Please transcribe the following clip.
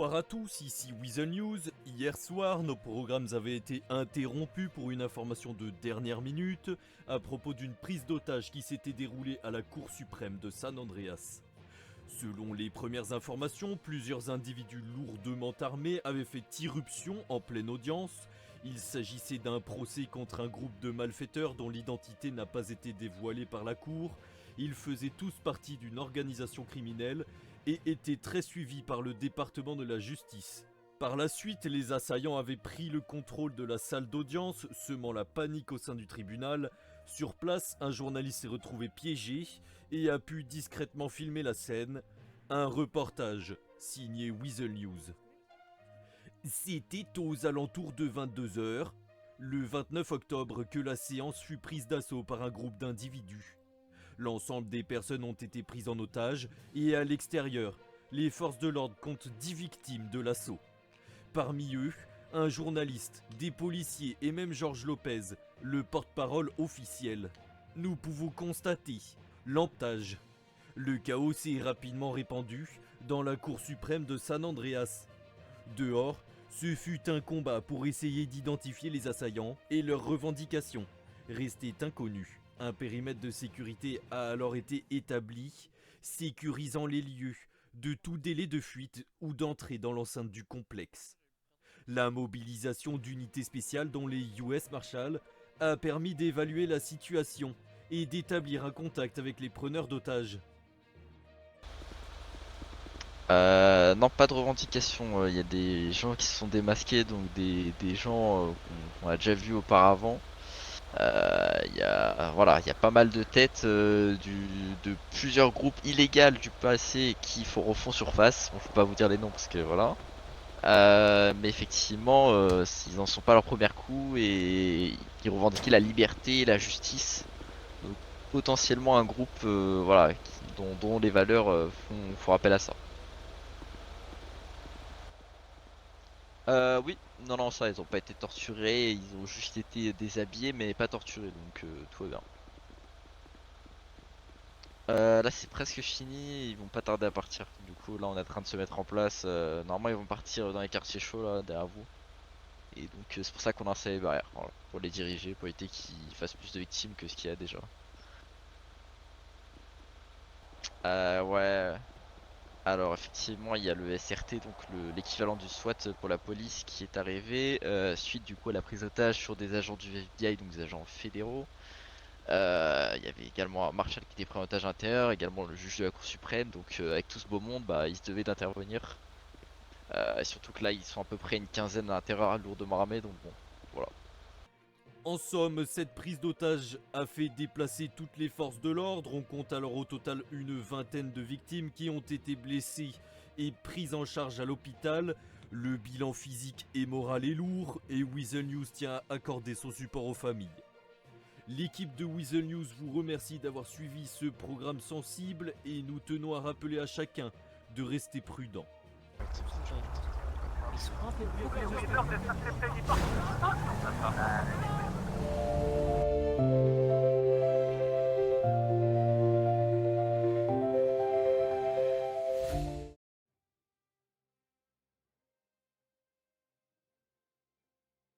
Bonsoir à tous, ici Weasel News. Hier soir, nos programmes avaient été interrompus pour une information de dernière minute à propos d'une prise d'otage qui s'était déroulée à la Cour suprême de San Andreas. Selon les premières informations, plusieurs individus lourdement armés avaient fait irruption en pleine audience. Il s'agissait d'un procès contre un groupe de malfaiteurs dont l'identité n'a pas été dévoilée par la Cour. Ils faisaient tous partie d'une organisation criminelle et étaient très suivis par le département de la justice. Par la suite, les assaillants avaient pris le contrôle de la salle d'audience, semant la panique au sein du tribunal. Sur place, un journaliste s'est retrouvé piégé et a pu discrètement filmer la scène. Un reportage signé Weasel News. C'était aux alentours de 22h, le 29 octobre, que la séance fut prise d'assaut par un groupe d'individus. L'ensemble des personnes ont été prises en otage et à l'extérieur, les forces de l'ordre comptent 10 victimes de l'assaut. Parmi eux, un journaliste, des policiers et même Georges Lopez, le porte-parole officiel. Nous pouvons constater l'emptage. Le chaos s'est rapidement répandu dans la Cour suprême de San Andreas. Dehors, ce fut un combat pour essayer d'identifier les assaillants et leurs revendications restaient inconnues. Un périmètre de sécurité a alors été établi, sécurisant les lieux de tout délai de fuite ou d'entrée dans l'enceinte du complexe. La mobilisation d'unités spéciales dont les US Marshals a permis d'évaluer la situation et d'établir un contact avec les preneurs d'otages. Non, pas de revendication. Il y a des gens qui se sont démasqués, donc des gens qu'on a déjà vus auparavant. Voilà, il y a pas mal de têtes de plusieurs groupes illégaux du passé qui refont surface. Bon, je peux pas vous dire les noms parce que voilà. Mais effectivement, ils en sont pas à leur premier coup et ils revendiquent la liberté et la justice. Donc, potentiellement un groupe voilà, dont les valeurs font appel à ça. Oui, non, non, ça, ils ont pas été torturés, ils ont juste été déshabillés, mais pas torturés, donc tout va bien. Là, c'est presque fini, ils vont pas tarder à partir. Du coup, là, on est en train de se mettre en place. Normalement, ils vont partir dans les quartiers chauds, là, derrière vous. Et donc, c'est pour ça qu'on a installé les barrières, voilà, pour les diriger, pour éviter qu'ils fassent plus de victimes que ce qu'il y a déjà. Ouais. Alors effectivement il y a le SRT, donc l'équivalent du SWAT pour la police qui est arrivé, suite du coup à la prise d'otage sur des agents du FBI, donc des agents fédéraux. Il y avait également un Marshall qui était pris en otage à l'intérieur, également le juge de la Cour suprême, donc avec tout ce beau monde, bah, ils se devaient d'intervenir. Et surtout que là ils sont à peu près une quinzaine à l'intérieur lourdement armés, donc bon, voilà. En somme, cette prise d'otage a fait déplacer toutes les forces de l'ordre. On compte alors au total une vingtaine de victimes qui ont été blessées et prises en charge à l'hôpital. Le bilan physique et moral est lourd et Weasel News tient à accorder son support aux familles. L'équipe de Weasel News vous remercie d'avoir suivi ce programme sensible et nous tenons à rappeler à chacun de rester prudent. Ils sont un peu plus